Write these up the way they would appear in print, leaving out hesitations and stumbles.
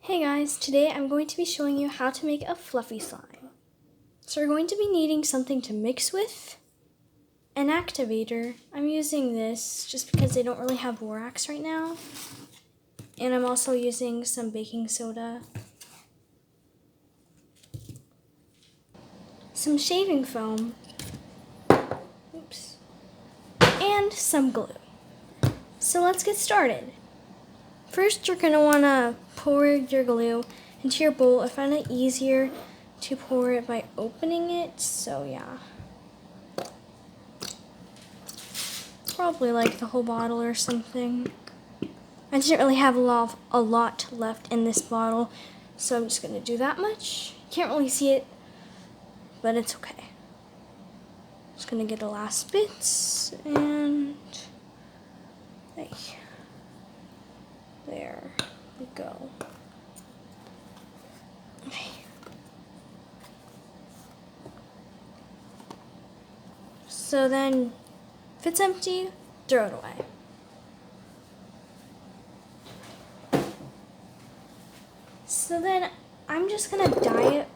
Hey guys, today I'm going to be showing you how to make a fluffy slime. So we're going to be needing something to mix with, an activator. I'm using this just because they don't really have borax right now. And I'm also using some baking soda, some shaving foam, and some glue. So let's get started. First, you're going to want to pour your glue into your bowl. I find it easier to pour it by opening it, so yeah. Probably like the whole bottle or something. I didn't really have a lot left in this bottle, so I'm just going to do that much. Can't really see it, but it's okay. Just going to get the last bits, and there we go. Okay. So then, if it's empty, throw it away. So then I'm just gonna dye it,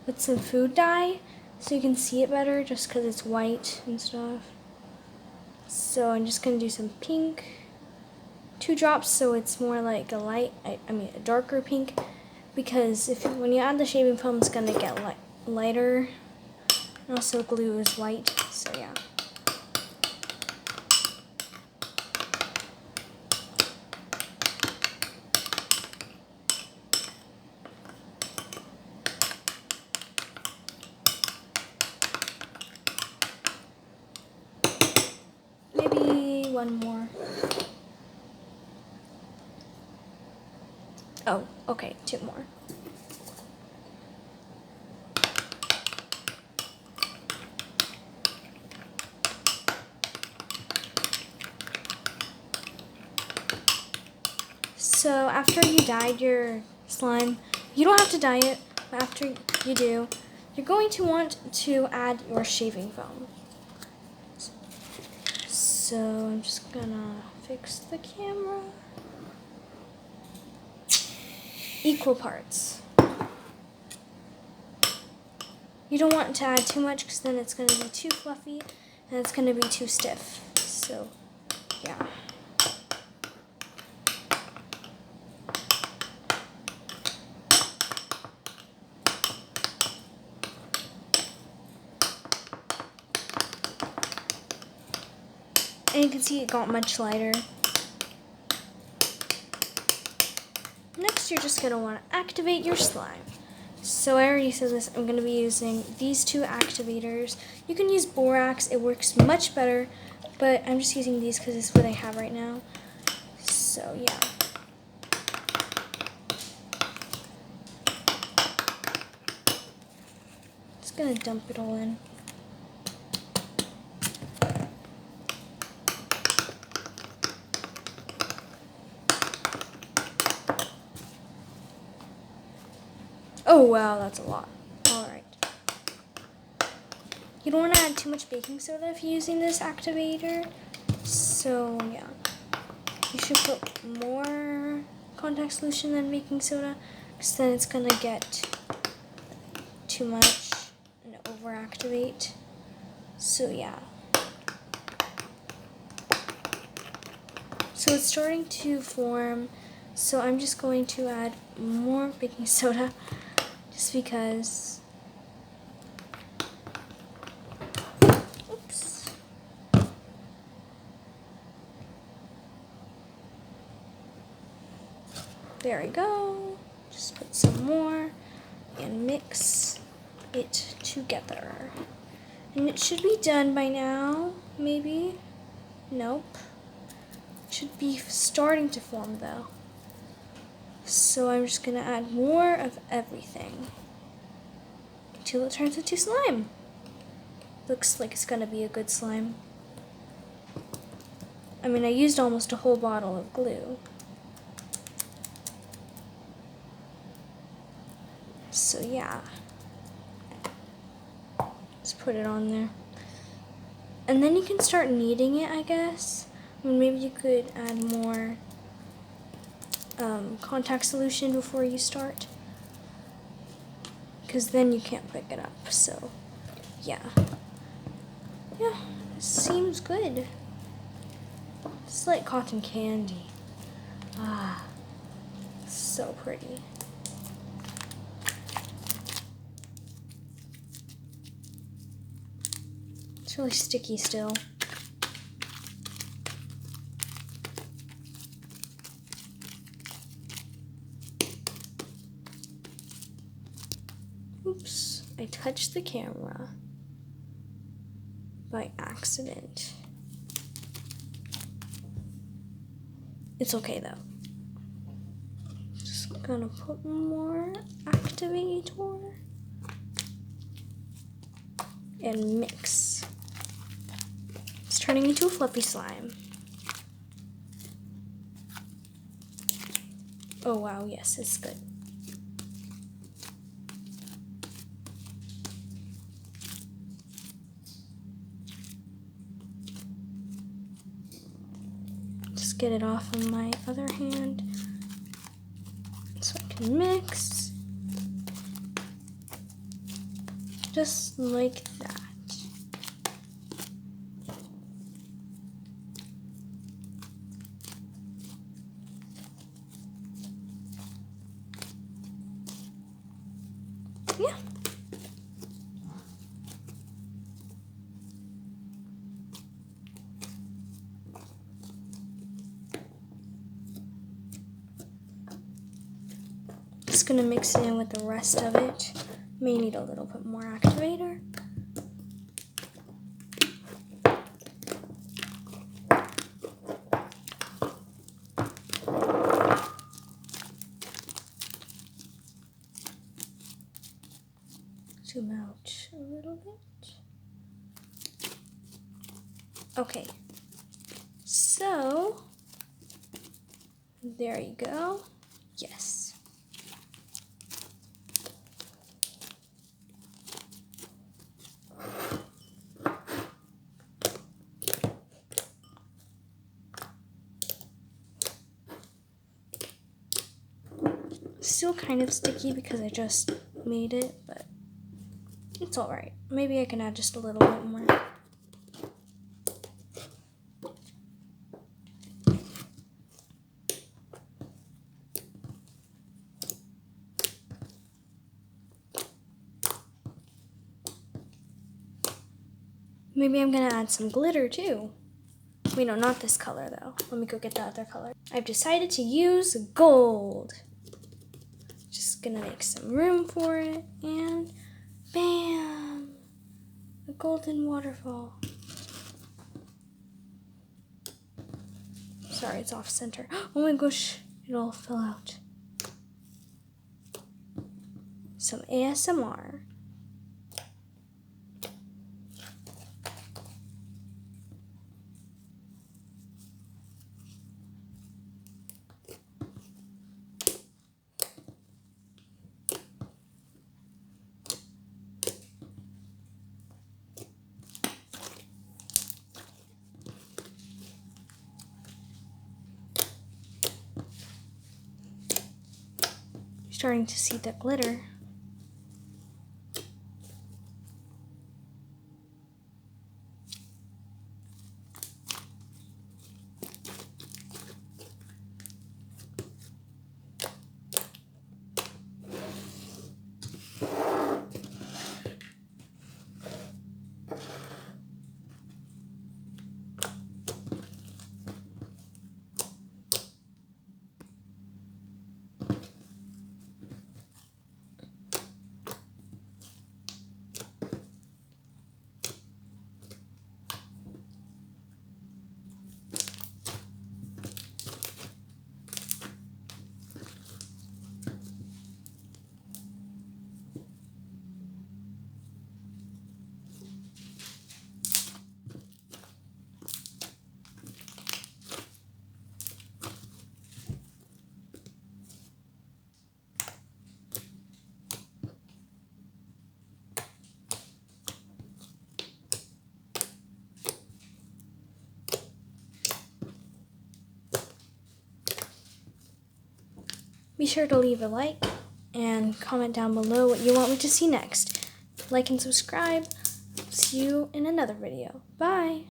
with some food dye so you can see it better just because it's white and stuff. So I'm just gonna do some pink, 2 drops so it's more like a a darker pink, because when you add the shaving foam it's gonna get lighter, and also glue is white, so yeah. Maybe one more. Oh, okay, 2 more. So after you dyed your slime, you don't have to dye it, but after you do, you're going to want to add your shaving foam. So I'm just gonna fix the camera. Equal parts. You don't want to add too much because then it's going to be too fluffy and it's going to be too stiff. So, yeah. And you can see it got much lighter. Next, you're just going to want to activate your slime. So I already said this, I'm going to be using these 2 activators. You can use borax, it works much better, but I'm just using these because it's what I have right now. So yeah. Just going to dump it all in. Oh wow, that's a lot. Alright. You don't want to add too much baking soda if you're using this activator. So yeah. You should put more contact solution than baking soda, because then it's going to get too much and overactivate. So yeah. So it's starting to form, so I'm just going to add more baking soda just because. Oops. There we go. Just put some more and mix it together. And it should be done by now, maybe. Nope. It should be starting to form though. So I'm just gonna add more of everything until it turns into slime. Looks like it's gonna be a good slime. I mean, I used almost a whole bottle of glue. So yeah. Just put it on there. And then you can start kneading it, I guess. I mean, maybe you could add more contact solution before you start, because then you can't pick it up. So yeah, it seems good. It's like cotton candy. Ah, so pretty. It's really sticky still. Oops, I touched the camera by accident. It's okay though. Just gonna put more activator and mix. It's turning into a fluffy slime. Oh wow, yes, it's good. Just get it off of my other hand so I can mix. Just like that. Yeah. Just gonna mix it in with the rest of it. May need a little bit more activator. Zoom out a little bit. Okay, so there you go. Yes. Still kind of sticky because I just made it, but it's alright. Maybe I can add just a little bit more. Maybe I'm gonna add some glitter too. Wait, no, not this color though. Let me go get the other color. I've decided to use gold. Just gonna make some room for it, and bam! A golden waterfall. Sorry, it's off center. Oh my gosh, it all fell out. Some ASMR. Starting to see the glitter. Be sure to leave a like and comment down below what you want me to see next. Like and subscribe. See you in another video. Bye!